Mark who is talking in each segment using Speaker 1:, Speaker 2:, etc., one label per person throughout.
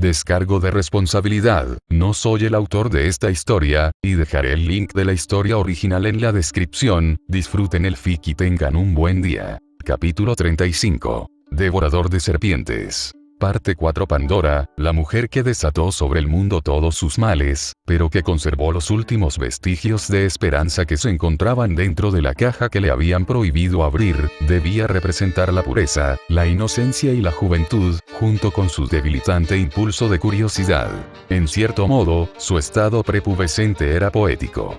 Speaker 1: Descargo de responsabilidad, no soy el autor de esta historia, y dejaré el link de la historia original en la descripción. Disfruten el fic y tengan un buen día. Capítulo 35. Devorador de serpientes. Parte 4. Pandora, la mujer que desató sobre el mundo todos sus males, pero que conservó los últimos vestigios de esperanza que se encontraban dentro de la caja que le habían prohibido abrir, debía representar la pureza, la inocencia y la juventud, junto con su debilitante impulso de curiosidad. En cierto modo, su estado prepubescente era poético.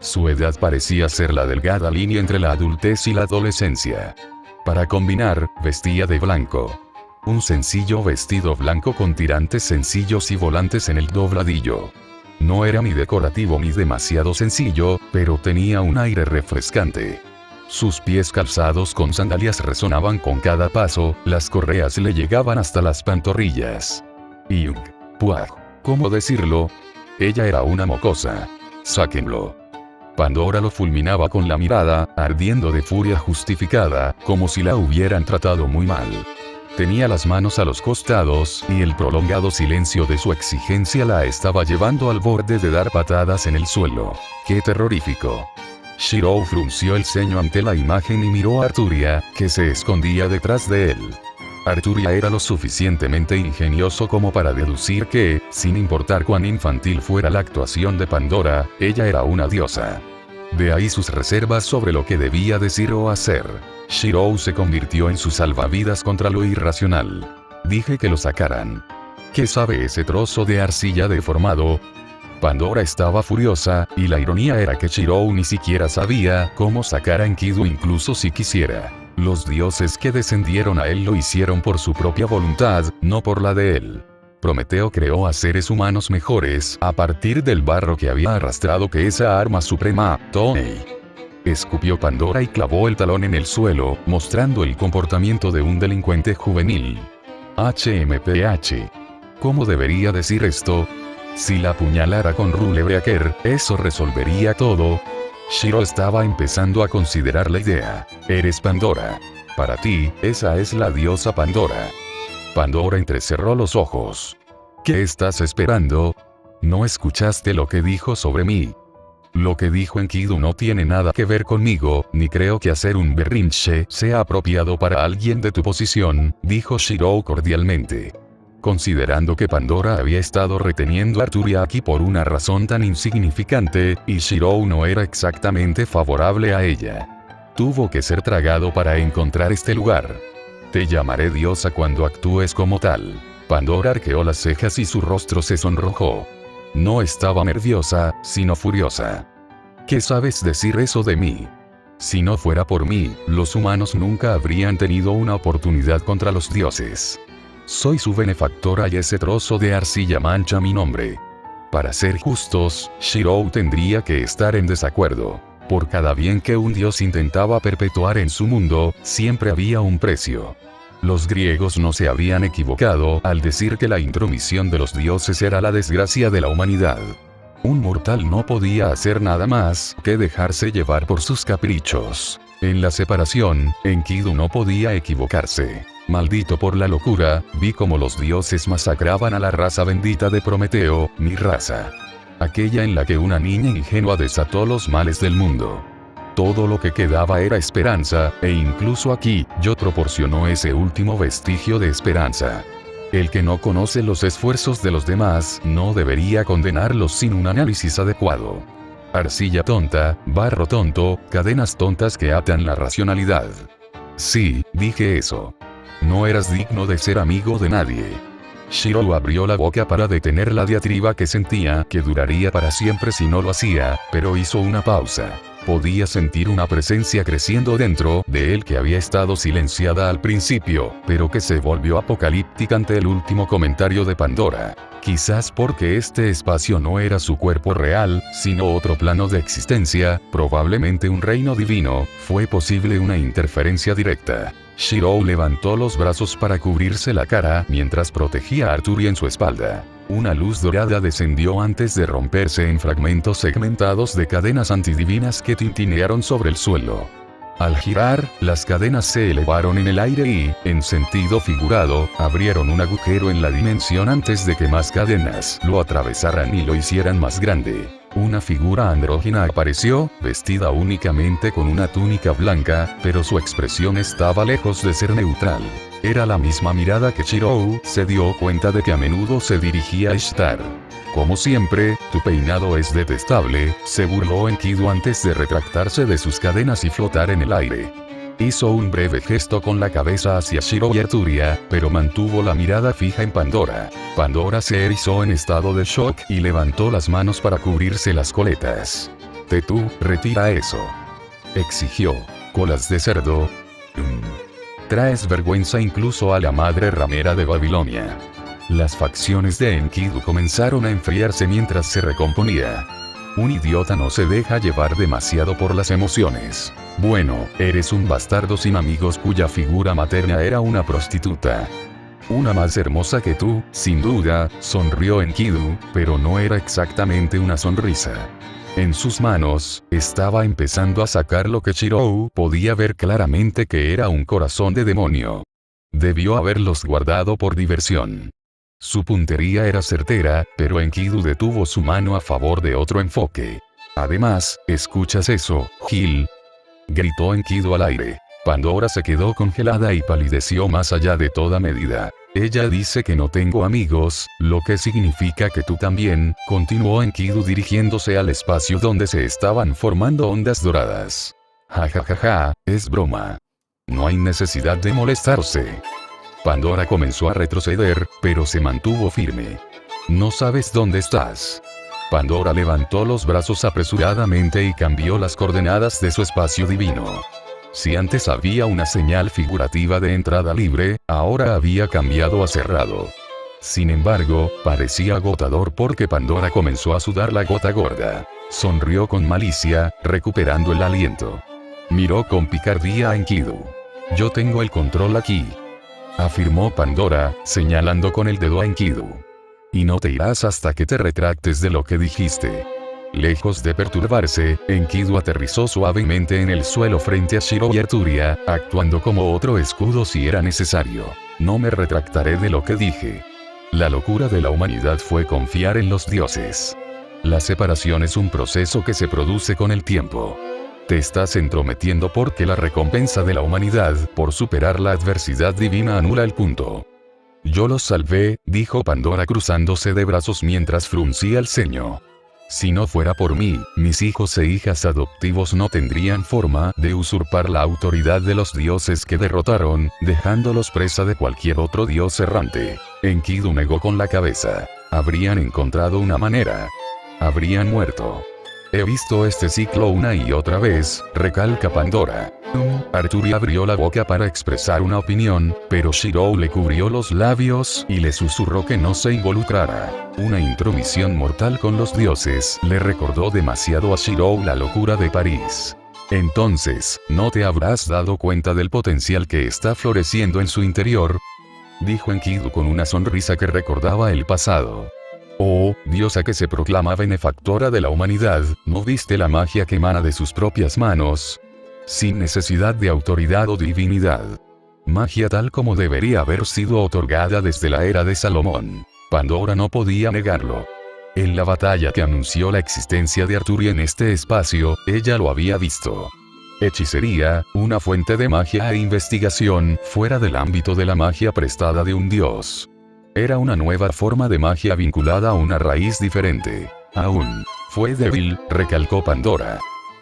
Speaker 1: Su edad parecía ser la delgada línea entre la adultez y la adolescencia. Para combinar, vestía de blanco. Un sencillo vestido blanco con tirantes sencillos y volantes en el dobladillo. No era ni decorativo ni demasiado sencillo, pero tenía un aire refrescante. Sus pies calzados con sandalias resonaban con cada paso, las correas le llegaban hasta las pantorrillas. ¿Cómo decirlo? Ella era una mocosa. Sáquenlo. Pandora lo fulminaba con la mirada, ardiendo de furia justificada, como si la hubieran tratado muy mal. Tenía las manos a los costados, y el prolongado silencio de su exigencia la estaba llevando al borde de dar patadas en el suelo. ¡Qué terrorífico! Shirou frunció el ceño ante la imagen y miró a Arturia, que se escondía detrás de él. Arturia era lo suficientemente ingenioso como para deducir que, sin importar cuán infantil fuera la actuación de Pandora, ella era una diosa. De ahí sus reservas sobre lo que debía decir o hacer. Shirou se convirtió en su salvavidas contra lo irracional. Dije que lo sacaran. ¿Qué sabe ese trozo de arcilla deformado? Pandora estaba furiosa, y la ironía era que Shirou ni siquiera sabía cómo sacar a Enkidu incluso si quisiera. Los dioses que descendieron a él lo hicieron por su propia voluntad, no por la de él. Prometeo creó a seres humanos mejores a partir del barro que había arrastrado que esa arma suprema, Toei. Escupió Pandora y clavó el talón en el suelo, mostrando el comportamiento de un delincuente juvenil. HMPH. ¿Cómo debería decir esto? Si la apuñalara con Rulebreaker, eso resolvería todo. Shiro estaba empezando a considerar la idea. Eres Pandora. Para ti, esa es la diosa Pandora. Pandora entrecerró los ojos. ¿Qué estás esperando? ¿No escuchaste lo que dijo sobre mí? Lo que dijo Enkidu no tiene nada que ver conmigo, ni creo que hacer un berrinche sea apropiado para alguien de tu posición, dijo Shirou cordialmente. Considerando que Pandora había estado reteniendo a Arturia aquí por una razón tan insignificante, y Shirou no era exactamente favorable a ella. Tuvo que ser tragado para encontrar este lugar. Te llamaré diosa cuando actúes como tal. Pandora arqueó las cejas y su rostro se sonrojó. No estaba nerviosa, sino furiosa. ¿Qué sabes decir eso de mí? Si no fuera por mí, los humanos nunca habrían tenido una oportunidad contra los dioses. Soy su benefactora y ese trozo de arcilla mancha mi nombre. Para ser justos, Shirou tendría que estar en desacuerdo. Por cada bien que un dios intentaba perpetuar en su mundo, siempre había un precio. Los griegos no se habían equivocado al decir que la intromisión de los dioses era la desgracia de la humanidad. Un mortal no podía hacer nada más que dejarse llevar por sus caprichos. En la separación, Enkidu no podía equivocarse. Maldito por la locura, vi como los dioses masacraban a la raza bendita de Prometeo, mi raza. Aquella en la que una niña ingenua desató los males del mundo. Todo lo que quedaba era esperanza, e incluso aquí, yo proporcionó ese último vestigio de esperanza. El que no conoce los esfuerzos de los demás, no debería condenarlos sin un análisis adecuado. Arcilla tonta, barro tonto, cadenas tontas que atan la racionalidad. Sí, dije eso. No eras digno de ser amigo de nadie. Shirou abrió la boca para detener la diatriba que sentía que duraría para siempre si no lo hacía, pero hizo una pausa. Podía sentir una presencia creciendo dentro de él que había estado silenciada al principio, pero que se volvió apocalíptica ante el último comentario de Pandora. Quizás porque este espacio no era su cuerpo real, sino otro plano de existencia, probablemente un reino divino, fue posible una interferencia directa. Shirou levantó los brazos para cubrirse la cara mientras protegía a Arturia en su espalda. Una luz dorada descendió antes de romperse en fragmentos segmentados de cadenas antidivinas que tintinearon sobre el suelo. Al girar, las cadenas se elevaron en el aire y, en sentido figurado, abrieron un agujero en la dimensión antes de que más cadenas lo atravesaran y lo hicieran más grande. Una figura andrógina apareció, vestida únicamente con una túnica blanca, pero su expresión estaba lejos de ser neutral. Era la misma mirada que Shirou se dio cuenta de que a menudo se dirigía a Ishtar. Como siempre, tu peinado es detestable, se burló Enkidu antes de retractarse de sus cadenas y flotar en el aire. Hizo un breve gesto con la cabeza hacia Shirou y Arturia, pero mantuvo la mirada fija en Pandora. Pandora se erizó en estado de shock y levantó las manos para cubrirse las coletas. Tetú, retira eso. Exigió. Colas de cerdo. Traes vergüenza incluso a la madre ramera de Babilonia. Las facciones de Enkidu comenzaron a enfriarse mientras se recomponía. Un idiota no se deja llevar demasiado por las emociones. Bueno, eres un bastardo sin amigos cuya figura materna era una prostituta. Una más hermosa que tú, sin duda, sonrió Enkidu, pero no era exactamente una sonrisa. En sus manos, estaba empezando a sacar lo que Shirou podía ver claramente que era un corazón de demonio. Debió haberlos guardado por diversión. Su puntería era certera, pero Enkidu detuvo su mano a favor de otro enfoque. Además, ¿escuchas eso, Gil? Gritó Enkidu al aire. Pandora se quedó congelada y palideció más allá de toda medida. Ella dice que no tengo amigos, lo que significa que tú también, continuó Enkidu dirigiéndose al espacio donde se estaban formando ondas doradas. Ja ja ja ja, es broma. No hay necesidad de molestarse. Pandora comenzó a retroceder, pero se mantuvo firme. ¿No sabes dónde estás? Pandora levantó los brazos apresuradamente y cambió las coordenadas de su espacio divino. Si antes había una señal figurativa de entrada libre, ahora había cambiado a cerrado. Sin embargo, parecía agotador porque Pandora comenzó a sudar la gota gorda. Sonrió con malicia, recuperando el aliento. Miró con picardía a Enkidu. Yo tengo el control aquí. Afirmó Pandora, señalando con el dedo a Enkidu. Y no te irás hasta que te retractes de lo que dijiste. Lejos de perturbarse, Enkidu aterrizó suavemente en el suelo frente a Shirou y Arturia, actuando como otro escudo si era necesario. No me retractaré de lo que dije. La locura de la humanidad fue confiar en los dioses. La separación es un proceso que se produce con el tiempo. Te estás entrometiendo porque la recompensa de la humanidad por superar la adversidad divina anula el punto. Yo los salvé, dijo Pandora cruzándose de brazos mientras fruncía el ceño. Si no fuera por mí, mis hijos e hijas adoptivos no tendrían forma de usurpar la autoridad de los dioses que derrotaron, dejándolos presa de cualquier otro dios errante. Enkidu negó con la cabeza. Habrían encontrado una manera. Habrían muerto. He visto este ciclo una y otra vez, recalca Pandora. Arturia abrió la boca para expresar una opinión, pero Shirou le cubrió los labios y le susurró que no se involucrara. Una intromisión mortal con los dioses le recordó demasiado a Shirou la locura de París. Entonces, ¿no te habrás dado cuenta del potencial que está floreciendo en su interior? Dijo Enkidu con una sonrisa que recordaba el pasado. Oh, diosa que se proclama benefactora de la humanidad, ¿no viste la magia que emana de sus propias manos? Sin necesidad de autoridad o divinidad. Magia tal como debería haber sido otorgada desde la era de Salomón. Pandora no podía negarlo. En la batalla que anunció la existencia de Arturia en este espacio, ella lo había visto. Hechicería, una fuente de magia e investigación, fuera del ámbito de la magia prestada de un dios. Era una nueva forma de magia vinculada a una raíz diferente. Aún fue débil, recalcó Pandora.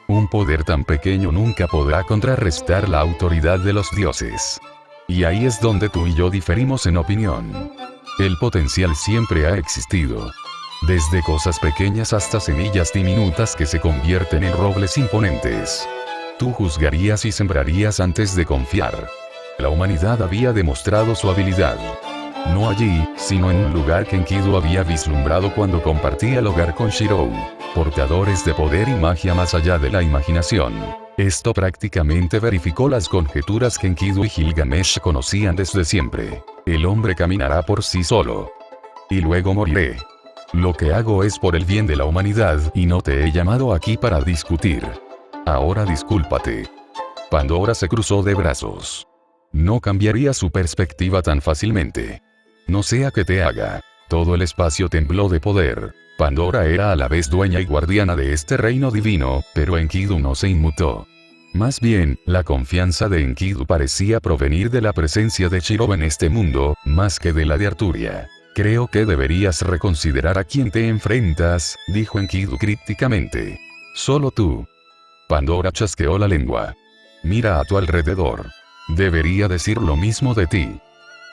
Speaker 1: Un poder tan pequeño nunca podrá contrarrestar la autoridad de los dioses. Y ahí es donde tú y yo diferimos en opinión. El potencial siempre ha existido. Desde cosas pequeñas hasta semillas diminutas que se convierten en robles imponentes. Tú juzgarías y sembrarías antes de confiar. La humanidad había demostrado su habilidad. No allí, sino en un lugar que Enkidu había vislumbrado cuando compartía el hogar con Shirou. Portadores de poder y magia más allá de la imaginación. Esto prácticamente verificó las conjeturas que Enkidu y Gilgamesh conocían desde siempre. El hombre caminará por sí solo. Y luego moriré. Lo que hago es por el bien de la humanidad y no te he llamado aquí para discutir. Ahora discúlpate. Pandora se cruzó de brazos. No cambiaría su perspectiva tan fácilmente. No sea que te haga. Todo el espacio tembló de poder. Pandora era a la vez dueña y guardiana de este reino divino, pero Enkidu no se inmutó. Más bien, la confianza de Enkidu parecía provenir de la presencia de Shirou en este mundo, más que de la de Arturia. Creo que deberías reconsiderar a quién te enfrentas, dijo Enkidu crípticamente. Solo tú. Pandora chasqueó la lengua. Mira a tu alrededor. Debería decir lo mismo de ti.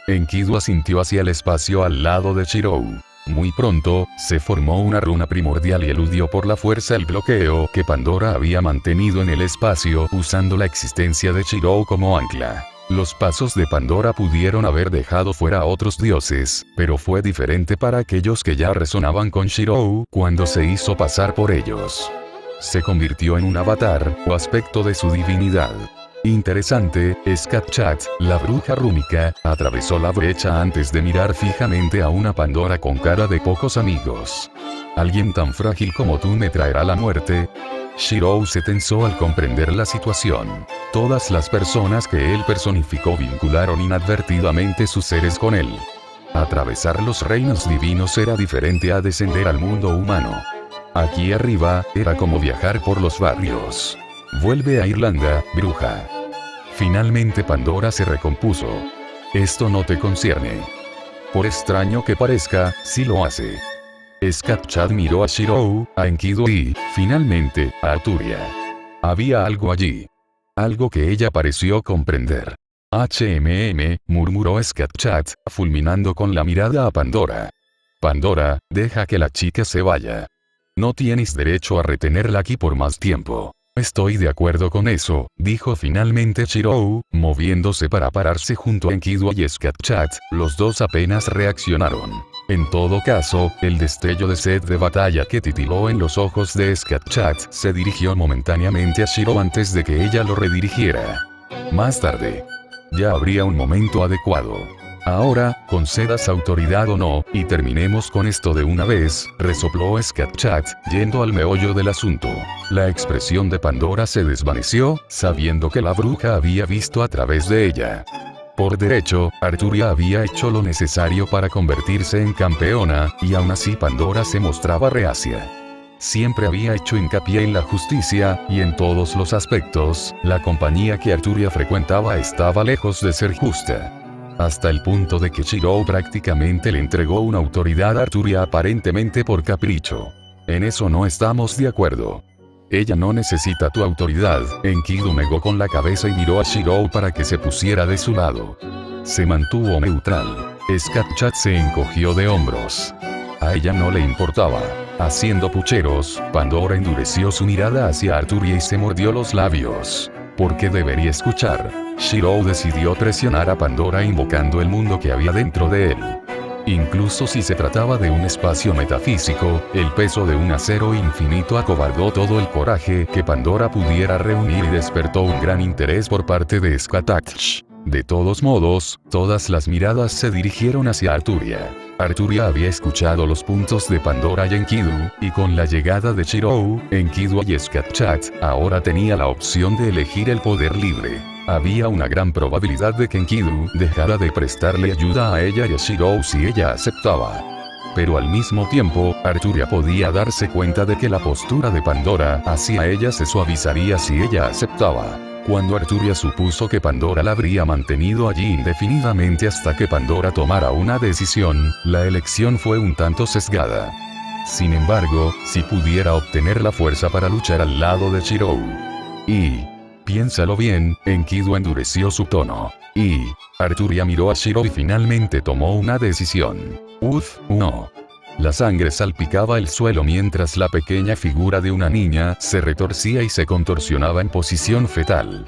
Speaker 1: Enkidu asintió hacia el espacio al lado de Shirou. Muy pronto, se formó una runa primordial y eludió por la fuerza el bloqueo que Pandora había mantenido en el espacio usando la existencia de Shirou como ancla. Los pasos de Pandora pudieron haber dejado fuera a otros dioses, pero fue diferente para aquellos que ya resonaban con Shirou cuando se hizo pasar por ellos. Se convirtió en un avatar, o aspecto de su divinidad. Interesante, Skatchat, la bruja rúnica, atravesó la brecha antes de mirar fijamente a una Pandora con cara de pocos amigos. ¿Alguien tan frágil como tú me traerá la muerte? Shirou se tensó al comprender la situación. Todas las personas que él personificó vincularon inadvertidamente sus seres con él. Atravesar los reinos divinos era diferente a descender al mundo humano. Aquí arriba, era como viajar por los barrios. Vuelve a Irlanda, bruja. Finalmente Pandora se recompuso. Esto no te concierne. Por extraño que parezca, sí lo hace. Skatchat miró a Shirou, a Enkidu y, finalmente, a Arturia. Había algo allí. Algo que ella pareció comprender. Murmuró Skatchat, fulminando con la mirada a Pandora. Pandora, deja que la chica se vaya. No tienes derecho a retenerla aquí por más tiempo. Estoy de acuerdo con eso, dijo finalmente Shirou, moviéndose para pararse junto a Enkidu y Skatchat, los dos apenas reaccionaron. En todo caso, el destello de sed de batalla que titiló en los ojos de Skatchat se dirigió momentáneamente a Shirou antes de que ella lo redirigiera. Más tarde. Ya habría un momento adecuado. Ahora, concedas autoridad o no, y terminemos con esto de una vez, resopló Skatchat, yendo al meollo del asunto. La expresión de Pandora se desvaneció, sabiendo que la bruja había visto a través de ella. Por derecho, Arturia había hecho lo necesario para convertirse en campeona, y aún así Pandora se mostraba reacia. Siempre había hecho hincapié en la justicia, y en todos los aspectos, la compañía que Arturia frecuentaba estaba lejos de ser justa. Hasta el punto de que Shirou prácticamente le entregó una autoridad a Arturia aparentemente por capricho. En eso no estamos de acuerdo. Ella no necesita tu autoridad, Enkidu negó con la cabeza y miró a Shirou para que se pusiera de su lado. Se mantuvo neutral. Skatchat se encogió de hombros. A ella no le importaba. Haciendo pucheros, Pandora endureció su mirada hacia Arturia y se mordió los labios. ¿Por qué debería escuchar? Shirou decidió presionar a Pandora invocando el mundo que había dentro de él. Incluso si se trataba de un espacio metafísico, el peso de un acero infinito acobardó todo el coraje que Pandora pudiera reunir y despertó un gran interés por parte de Skatchat. De todos modos, todas las miradas se dirigieron hacia Arturia. Arturia había escuchado los puntos de Pandora y Enkidu, y con la llegada de Shirou, Enkidu y Skatchat, ahora tenía la opción de elegir el poder libre. Había una gran probabilidad de que Enkidu dejara de prestarle ayuda a ella y a Shirou si ella aceptaba. Pero al mismo tiempo, Arturia podía darse cuenta de que la postura de Pandora hacia ella se suavizaría si ella aceptaba. Cuando Arturia supuso que Pandora la habría mantenido allí indefinidamente hasta que Pandora tomara una decisión, la elección fue un tanto sesgada. Sin embargo, si pudiera obtener la fuerza para luchar al lado de Shirou. Y... piénsalo bien, Enkidu endureció su tono. Y... Arturia miró a Shirou y finalmente tomó una decisión. No. La sangre salpicaba el suelo mientras la pequeña figura de una niña se retorcía y se contorsionaba en posición fetal.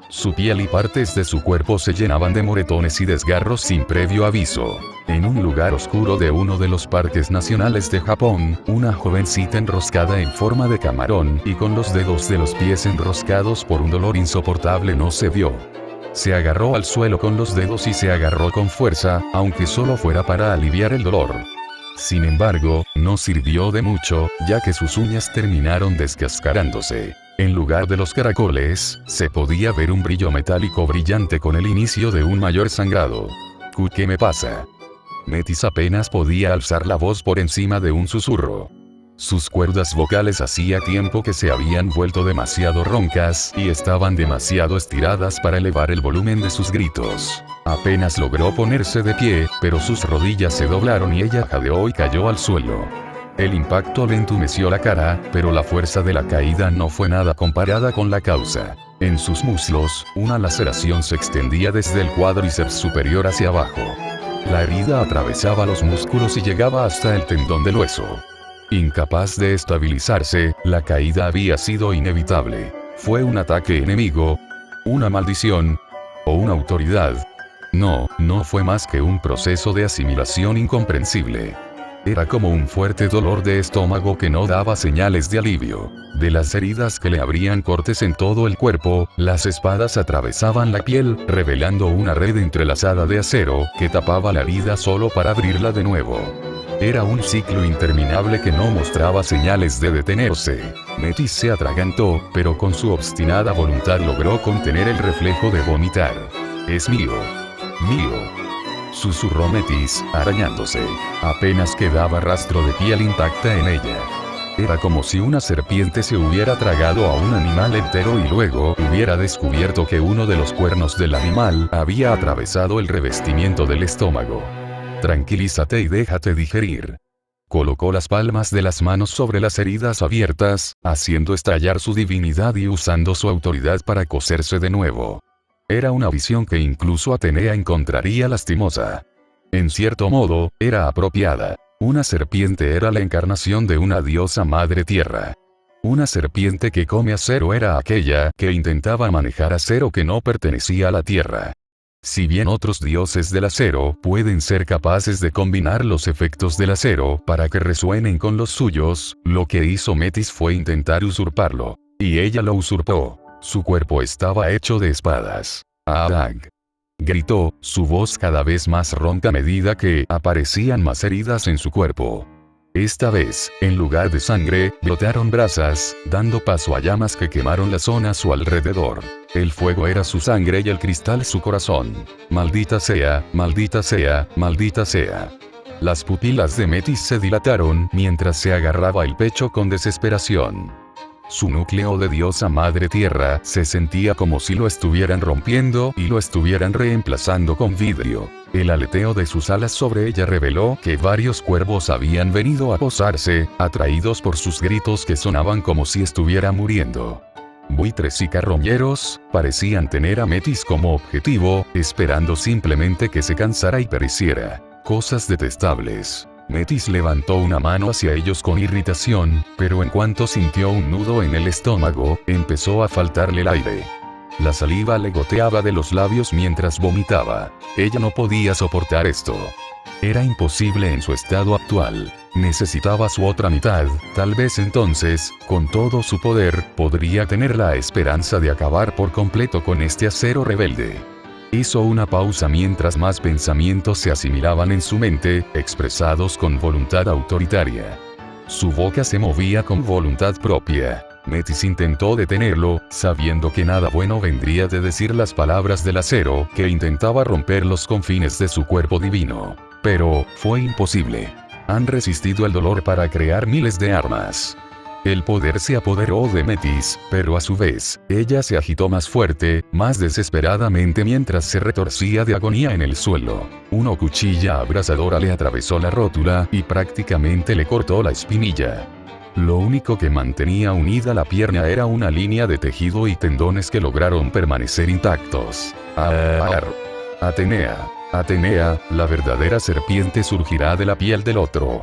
Speaker 1: Su piel y partes de su cuerpo se llenaban de moretones y desgarros sin previo aviso. En un lugar oscuro de uno de los parques nacionales de Japón, una jovencita enroscada en forma de camarón y con los dedos de los pies enroscados por un dolor insoportable no se vio. Se agarró al suelo con los dedos y se agarró con fuerza, aunque solo fuera para aliviar el dolor. Sin embargo, no sirvió de mucho, ya que sus uñas terminaron descascarándose. En lugar de los caracoles, se podía ver un brillo metálico brillante con el inicio de un mayor sangrado. ¿Qué me pasa? Metis apenas podía alzar la voz por encima de un susurro. Sus cuerdas vocales hacía tiempo que se habían vuelto demasiado roncas y estaban demasiado estiradas para elevar el volumen de sus gritos. Apenas logró ponerse de pie, pero sus rodillas se doblaron y ella jadeó y cayó al suelo. El impacto le entumeció la cara, pero la fuerza de la caída no fue nada comparada con la causa. En sus muslos, una laceración se extendía desde el cuádriceps superior hacia abajo. La herida atravesaba los músculos y llegaba hasta el tendón del hueso. Incapaz de estabilizarse, la caída había sido inevitable. ¿Fue un ataque enemigo? ¿Una maldición? ¿O una autoridad? No fue más que un proceso de asimilación incomprensible. Era como un fuerte dolor de estómago que no daba señales de alivio. De las heridas que le abrían cortes en todo el cuerpo, las espadas atravesaban la piel, revelando una red entrelazada de acero, que tapaba la herida solo para abrirla de nuevo. Era un ciclo interminable que no mostraba señales de detenerse. Metis se atragantó, pero con su obstinada voluntad logró contener el reflejo de vomitar. «Es mío. Mío», susurró Metis, arañándose. Apenas quedaba rastro de piel intacta en ella. Era como si una serpiente se hubiera tragado a un animal entero y luego hubiera descubierto que uno de los cuernos del animal había atravesado el revestimiento del estómago. «Tranquilízate y déjate digerir». Colocó las palmas de las manos sobre las heridas abiertas, haciendo estallar su divinidad y usando su autoridad para coserse de nuevo. Era una visión que incluso Atenea encontraría lastimosa. En cierto modo, era apropiada. Una serpiente era la encarnación de una diosa madre tierra. Una serpiente que come acero era aquella que intentaba manejar acero que no pertenecía a la tierra. Si bien otros dioses del acero pueden ser capaces de combinar los efectos del acero para que resuenen con los suyos, lo que hizo Metis fue intentar usurparlo. Y ella lo usurpó. Su cuerpo estaba hecho de espadas. «¡Adag!», gritó, su voz cada vez más ronca a medida que aparecían más heridas en su cuerpo. Esta vez, en lugar de sangre, brotaron brasas, dando paso a llamas que quemaron la zona a su alrededor. El fuego era su sangre y el cristal su corazón. «Maldita sea, maldita sea, maldita sea». Las pupilas de Metis se dilataron mientras se agarraba el pecho con desesperación. Su núcleo de diosa madre tierra se sentía como si lo estuvieran rompiendo y lo estuvieran reemplazando con vidrio. El aleteo de sus alas sobre ella reveló que varios cuervos habían venido a posarse, atraídos por sus gritos que sonaban como si estuviera muriendo. Buitres y carroñeros parecían tener a Metis como objetivo, esperando simplemente que se cansara y pereciera. Cosas detestables. Metis levantó una mano hacia ellos con irritación, pero en cuanto sintió un nudo en el estómago, empezó a faltarle el aire. La saliva le goteaba de los labios mientras vomitaba. Ella no podía soportar esto. Era imposible en su estado actual. Necesitaba su otra mitad, tal vez entonces, con todo su poder, podría tener la esperanza de acabar por completo con este acero rebelde. Hizo una pausa mientras más pensamientos se asimilaban en su mente, expresados con voluntad autoritaria. Su boca se movía con voluntad propia. Metis intentó detenerlo, sabiendo que nada bueno vendría de decir las palabras del acero que intentaba romper los confines de su cuerpo divino. Pero, fue imposible. Han resistido el dolor para crear miles de armas. El poder se apoderó de Metis, pero a su vez, ella se agitó más fuerte, más desesperadamente mientras se retorcía de agonía en el suelo. Una cuchilla abrasadora le atravesó la rótula y prácticamente le cortó la espinilla. Lo único que mantenía unida la pierna era una línea de tejido y tendones que lograron permanecer intactos. Atenea. Atenea, la verdadera serpiente surgirá de la piel del otro.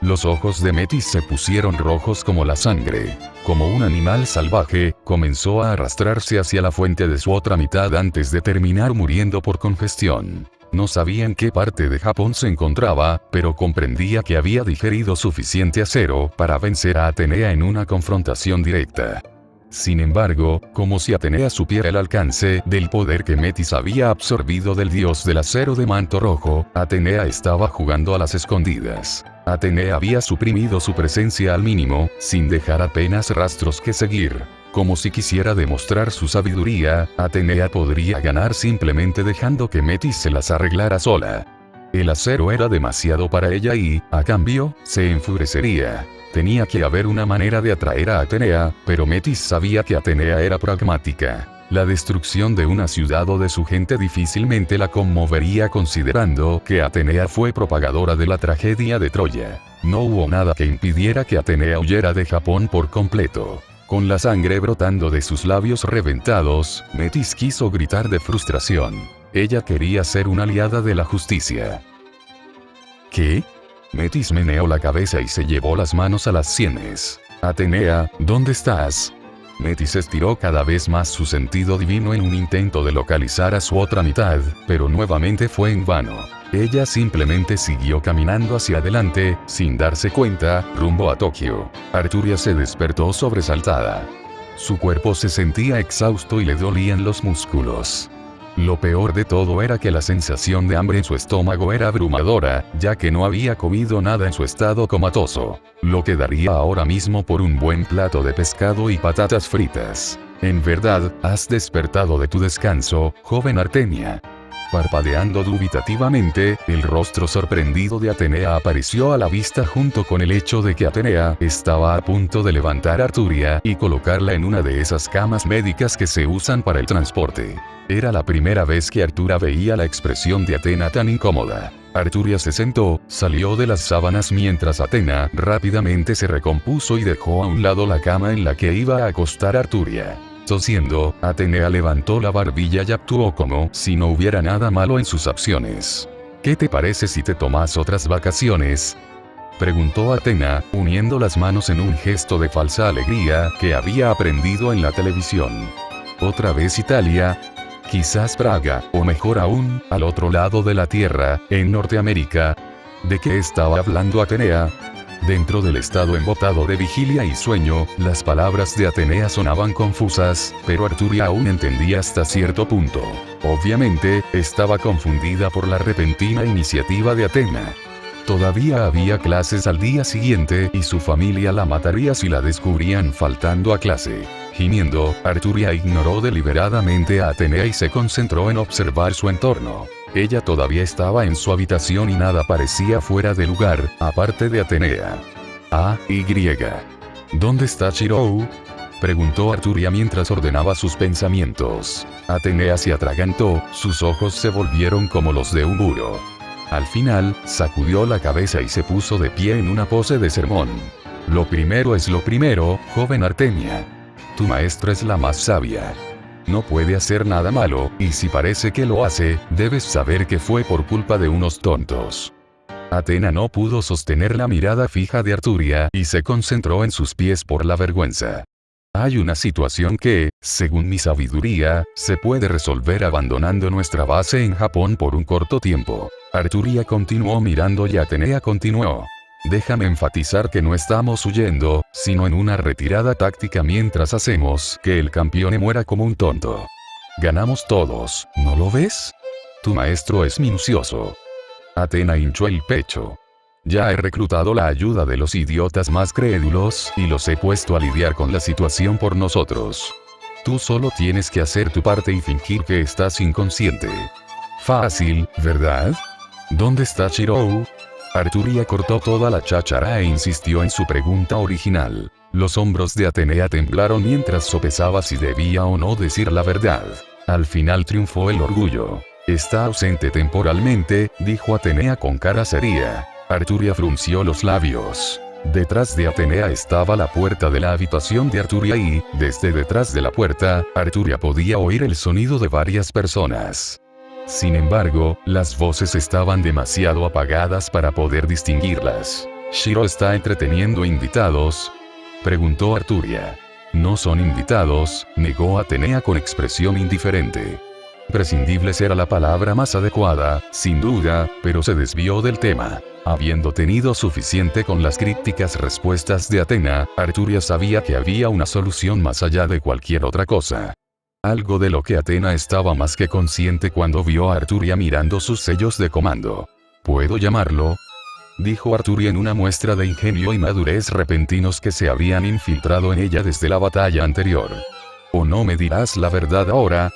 Speaker 1: Los ojos de Metis se pusieron rojos como la sangre. Como un animal salvaje, comenzó a arrastrarse hacia la fuente de su otra mitad antes de terminar muriendo por congestión. No sabía en qué parte de Japón se encontraba, pero comprendía que había digerido suficiente acero para vencer a Atenea en una confrontación directa. Sin embargo, como si Atenea supiera el alcance del poder que Metis había absorbido del dios del acero de manto rojo, Atenea estaba jugando a las escondidas. Atenea había suprimido su presencia al mínimo, sin dejar apenas rastros que seguir. Como si quisiera demostrar su sabiduría, Atenea podría ganar simplemente dejando que Metis se las arreglara sola. El acero era demasiado para ella y, a cambio, se enfurecería. Tenía que haber una manera de atraer a Atenea, pero Metis sabía que Atenea era pragmática. La destrucción de una ciudad o de su gente difícilmente la conmovería considerando que Atenea fue propagadora de la tragedia de Troya. No hubo nada que impidiera que Atenea huyera de Japón por completo. Con la sangre brotando de sus labios reventados, Metis quiso gritar de frustración. Ella quería ser una aliada de la justicia. ¿Qué? Metis meneó la cabeza y se llevó las manos a las sienes. Atenea, ¿dónde estás? Metis estiró cada vez más su sentido divino en un intento de localizar a su otra mitad, pero nuevamente fue en vano. Ella simplemente siguió caminando hacia adelante, sin darse cuenta, rumbo a Tokio. Arturia se despertó sobresaltada. Su cuerpo se sentía exhausto y le dolían los músculos. Lo peor de todo era que la sensación de hambre en su estómago era abrumadora, ya que no había comido nada en su estado comatoso. Lo que daría ahora mismo por un buen plato de pescado y patatas fritas. En verdad, has despertado de tu descanso, joven Artemia. Parpadeando dubitativamente, el rostro sorprendido de Atenea apareció a la vista junto con el hecho de que Atenea estaba a punto de levantar a Arturia y colocarla en una de esas camas médicas que se usan para el transporte. Era la primera vez que Artura veía la expresión de Atena tan incómoda. Arturia se sentó, salió de las sábanas mientras Atena rápidamente se recompuso y dejó a un lado la cama en la que iba a acostar a Arturia. Tosiendo, Atenea levantó la barbilla y actuó como si no hubiera nada malo en sus acciones. ¿Qué te parece si te tomas otras vacaciones? Preguntó Atena, uniendo las manos en un gesto de falsa alegría que había aprendido en la televisión. ¿Otra vez Italia? Quizás Praga, o mejor aún, al otro lado de la Tierra, en Norteamérica. ¿De qué estaba hablando Atenea? Dentro del estado embotado de vigilia y sueño, las palabras de Atenea sonaban confusas, pero Arturia aún entendía hasta cierto punto. Obviamente, estaba confundida por la repentina iniciativa de Atena. Todavía había clases al día siguiente y su familia la mataría si la descubrían faltando a clase. Gimiendo, Arturia ignoró deliberadamente a Atenea y se concentró en observar su entorno. Ella todavía estaba en su habitación y nada parecía fuera de lugar, aparte de Atenea. ¿Dónde está Shirou? Preguntó Arturia mientras ordenaba sus pensamientos. Atenea se atragantó, sus ojos se volvieron como los de un búho. Al final, sacudió la cabeza y se puso de pie en una pose de sermón. Lo primero es lo primero, joven Artemia. Tu maestra es la más sabia. No puede hacer nada malo, y si parece que lo hace, debes saber que fue por culpa de unos tontos. Atena no pudo sostener la mirada fija de Arturia y se concentró en sus pies por la vergüenza. Hay una situación que, según mi sabiduría, se puede resolver abandonando nuestra base en Japón por un corto tiempo. Arturia continuó mirando y Atenea continuó. Déjame enfatizar que no estamos huyendo, sino en una retirada táctica mientras hacemos que el campeón muera como un tonto. Ganamos todos, ¿no lo ves? Tu maestro es minucioso. Atena hinchó el pecho. Ya he reclutado la ayuda de los idiotas más crédulos y los he puesto a lidiar con la situación por nosotros. Tú solo tienes que hacer tu parte y fingir que estás inconsciente. Fácil, ¿verdad? ¿Dónde está Shirou? Arturia cortó toda la cháchara e insistió en su pregunta original. Los hombros de Atenea temblaron mientras sopesaba si debía o no decir la verdad. Al final triunfó el orgullo. Está ausente temporalmente, dijo Atenea con cara seria. Arturia frunció los labios. Detrás de Atenea estaba la puerta de la habitación de Arturia y, desde detrás de la puerta, Arturia podía oír el sonido de varias personas. Sin embargo, las voces estaban demasiado apagadas para poder distinguirlas. ¿Shiro está entreteniendo invitados?, preguntó Arturia. No son invitados, negó Atenea con expresión indiferente. Prescindibles era la palabra más adecuada, sin duda, pero se desvió del tema. Habiendo tenido suficiente con las crípticas respuestas de Atena, Arturia sabía que había una solución más allá de cualquier otra cosa. Algo de lo que Atena estaba más que consciente cuando vio a Arturia mirando sus sellos de comando. ¿Puedo llamarlo? dijo Arturia en una muestra de ingenio y madurez repentinos que se habían infiltrado en ella desde la batalla anterior. ¿O no me dirás la verdad ahora?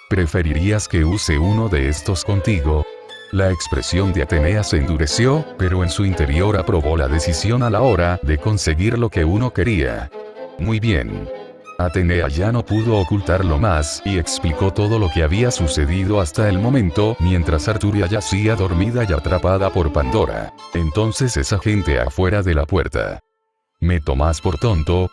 Speaker 1: ¿Preferirías que use uno de estos contigo? La expresión de Atenea se endureció, pero en su interior aprobó la decisión a la hora de conseguir lo que uno quería. Muy bien. Atenea ya no pudo ocultarlo más y explicó todo lo que había sucedido hasta el momento mientras Arturia yacía dormida y atrapada por Pandora. Entonces esa gente afuera de la puerta. ¿Me tomás por tonto?,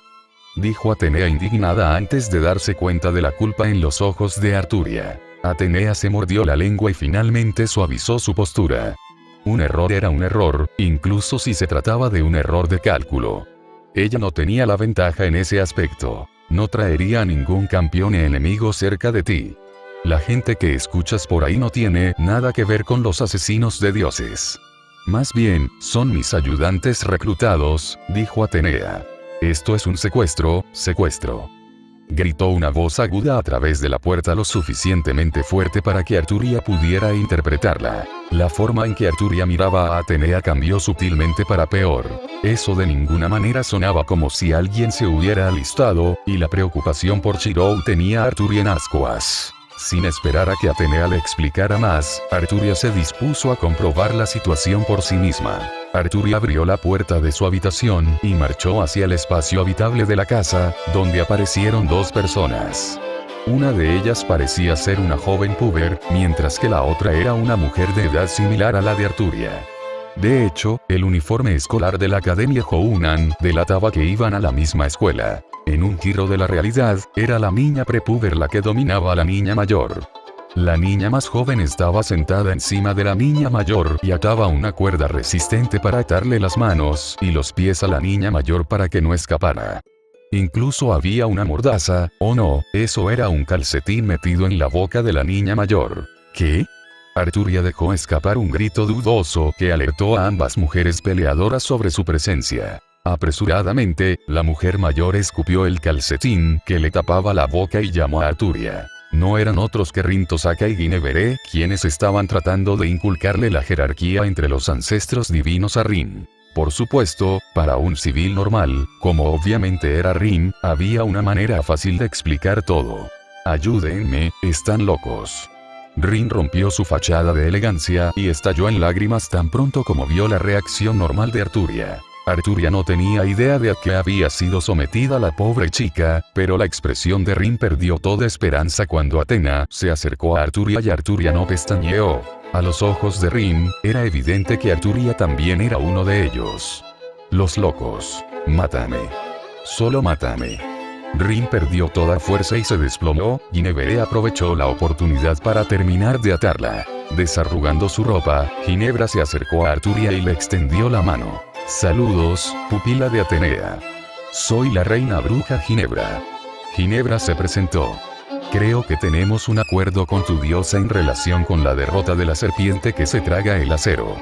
Speaker 1: dijo Atenea indignada antes de darse cuenta de la culpa en los ojos de Arturia. Atenea se mordió la lengua y finalmente suavizó su postura. Un error era un error, incluso si se trataba de un error de cálculo. Ella no tenía la ventaja en ese aspecto. No traería a ningún campeón enemigo cerca de ti. La gente que escuchas por ahí no tiene nada que ver con los asesinos de dioses. Más bien, son mis ayudantes reclutados, dijo Atenea. Esto es un secuestro, secuestro. Gritó una voz aguda a través de la puerta lo suficientemente fuerte para que Arturia pudiera interpretarla. La forma en que Arturia miraba a Atenea cambió sutilmente para peor. Eso de ninguna manera sonaba como si alguien se hubiera alistado, y la preocupación por Shirou tenía a Arturia en ascuas. Sin esperar a que Atenea le explicara más, Arturia se dispuso a comprobar la situación por sí misma. Arturia abrió la puerta de su habitación y marchó hacia el espacio habitable de la casa, donde aparecieron dos personas. Una de ellas parecía ser una joven puber, mientras que la otra era una mujer de edad similar a la de Arturia. De hecho, el uniforme escolar de la Academia Hounan delataba que iban a la misma escuela. En un giro de la realidad, era la niña prepuber la que dominaba a la niña mayor. La niña más joven estaba sentada encima de la niña mayor y ataba una cuerda resistente para atarle las manos y los pies a la niña mayor para que no escapara. Incluso había una mordaza, o no, eso era un calcetín metido en la boca de la niña mayor. ¿Qué? Arturia dejó escapar un grito dudoso que alertó a ambas mujeres peleadoras sobre su presencia. Apresuradamente, la mujer mayor escupió el calcetín que le tapaba la boca y llamó a Arturia. No eran otros que Rin Tosaka y Ginevere, quienes estaban tratando de inculcarle la jerarquía entre los ancestros divinos a Rin. Por supuesto, para un civil normal, como obviamente era Rin, había una manera fácil de explicar todo. Ayúdenme, están locos. Rin rompió su fachada de elegancia y estalló en lágrimas tan pronto como vio la reacción normal de Arturia. Arturia no tenía idea de a qué había sido sometida la pobre chica, pero la expresión de Rin perdió toda esperanza cuando Athena se acercó a Arturia y Arturia no pestañeó. A los ojos de Rin, era evidente que Arturia también era uno de ellos. Los locos. Mátame. Solo mátame. Rin perdió toda fuerza y se desplomó. Ginevere aprovechó la oportunidad para terminar de atarla. Desarrugando su ropa, Ginebra se acercó a Arturia y le extendió la mano. Saludos, pupila de Atenea. Soy la reina bruja Ginebra. Ginebra se presentó. Creo que tenemos un acuerdo con tu diosa en relación con la derrota de la serpiente que se traga el acero.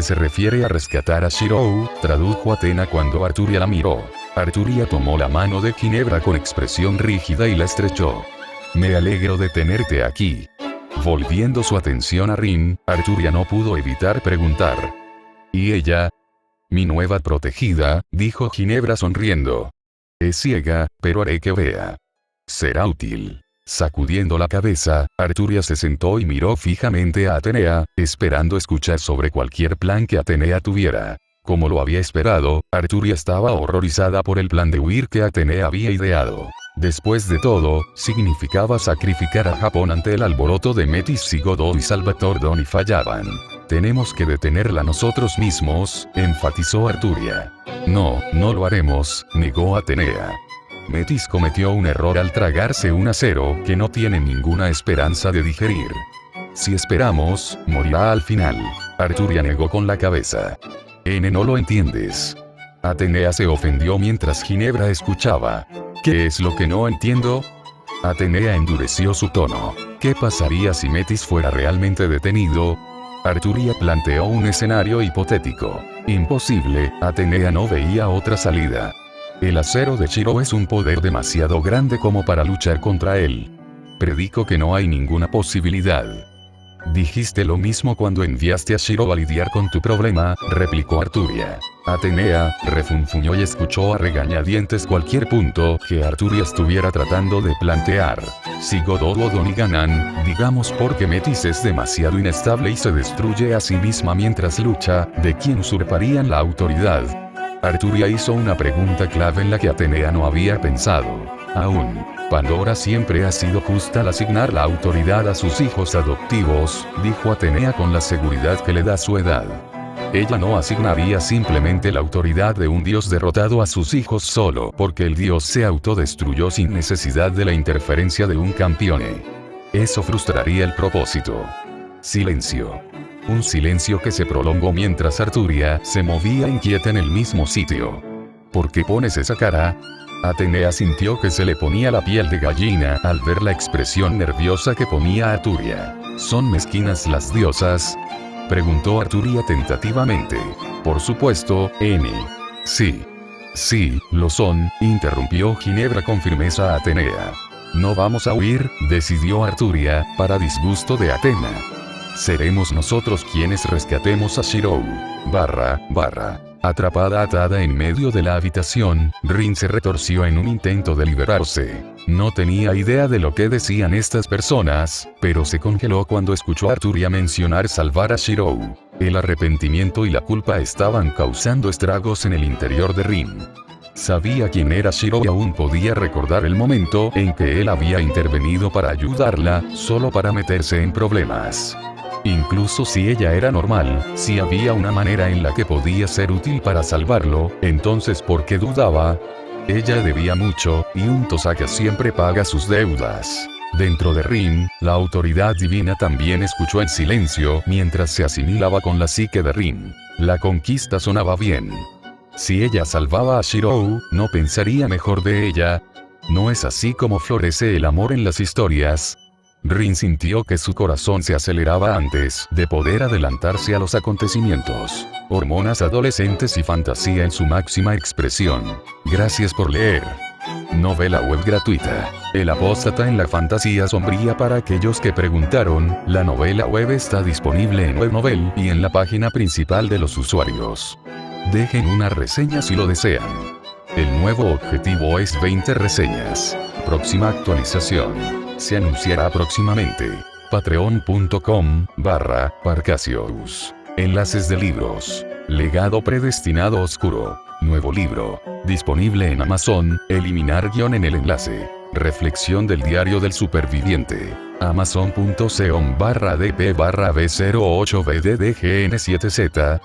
Speaker 1: Se refiere a rescatar a Shirou, tradujo Athena cuando Arturia la miró. Arturia tomó la mano de Ginebra con expresión rígida y la estrechó. Me alegro de tenerte aquí. Volviendo su atención a Rin, Arturia no pudo evitar preguntar. ¿Y ella? Mi nueva protegida, dijo Ginebra sonriendo. Es ciega, pero haré que vea. Será útil. Sacudiendo la cabeza, Arturia se sentó y miró fijamente a Atenea, esperando escuchar sobre cualquier plan que Atenea tuviera. Como lo había esperado, Arturia estaba horrorizada por el plan de huir que Atenea había ideado. Después de todo, significaba sacrificar a Japón ante el alboroto de Metis si Godot y Salvatore Doni fallaban. Tenemos que detenerla nosotros mismos, enfatizó Arturia. No, no lo haremos, negó Atenea. Metis cometió un error al tragarse un acero que no tiene ninguna esperanza de digerir. Si esperamos, morirá al final. Arturia negó con la cabeza. No lo entiendes. Atenea se ofendió mientras Ginebra escuchaba. ¿Qué es lo que no entiendo? Atenea endureció su tono. ¿Qué pasaría si Metis fuera realmente detenido? Arturia planteó un escenario hipotético. Imposible, Atenea no veía otra salida. El acero de Shirou es un poder demasiado grande como para luchar contra él. Predico que no hay ninguna posibilidad. Dijiste lo mismo cuando enviaste a Shiro a lidiar con tu problema, replicó Arturia. Atenea refunfuñó y escuchó a regañadientes cualquier punto que Arturia estuviera tratando de plantear. Si Godot o Doniganan, digamos porque Metis es demasiado inestable y se destruye a sí misma mientras lucha, ¿de quién usurparían la autoridad? Arturia hizo una pregunta clave en la que Atenea no había pensado. Aún, Pandora siempre ha sido justa al asignar la autoridad a sus hijos adoptivos, dijo Atenea con la seguridad que le da su edad. Ella no asignaría simplemente la autoridad de un dios derrotado a sus hijos solo porque el dios se autodestruyó sin necesidad de la interferencia de un campione. Eso frustraría el propósito. Silencio. Un silencio que se prolongó mientras Arturia se movía inquieta en el mismo sitio. ¿Por qué pones esa cara? Atenea sintió que se le ponía la piel de gallina al ver la expresión nerviosa que ponía Arturia. ¿Son mezquinas las diosas?, preguntó Arturia tentativamente. Por supuesto, Eni. Sí. Sí, lo son, interrumpió Ginebra con firmeza a Atenea. No vamos a huir, decidió Arturia, para disgusto de Atena. Seremos nosotros quienes rescatemos a Shirou. Atrapada atada en medio de la habitación, Rin se retorció en un intento de liberarse. No tenía idea de lo que decían estas personas, pero se congeló cuando escuchó a Arturia mencionar salvar a Shirou. El arrepentimiento y la culpa estaban causando estragos en el interior de Rin. Sabía quién era Shirou y aún podía recordar el momento en que él había intervenido para ayudarla, solo para meterse en problemas. Incluso si ella era normal, si había una manera en la que podía ser útil para salvarlo, entonces ¿por qué dudaba? Ella debía mucho, y un Tosaka siempre paga sus deudas. Dentro de Rin, la autoridad divina también escuchó en silencio mientras se asimilaba con la psique de Rin. La conquista sonaba bien. Si ella salvaba a Shirou, ¿no pensaría mejor de ella? ¿No es así como florece el amor en las historias? Rin sintió que su corazón se aceleraba antes de poder adelantarse a los acontecimientos. Hormonas adolescentes y fantasía en su máxima expresión. Gracias por leer. Novela web gratuita. El apóstata en la fantasía sombría para aquellos que preguntaron. La novela web está disponible en Webnovel y en la página principal de los usuarios. Dejen una reseña si lo desean. El nuevo objetivo es 20 reseñas. Próxima actualización se anunciará próximamente. Patreon.com/Parcasius. Enlaces de libros. Legado predestinado oscuro. Nuevo libro. Disponible en Amazon. Eliminar guión en el enlace. Reflexión del diario del superviviente. Amazon.com/dp/b08bddgn7z.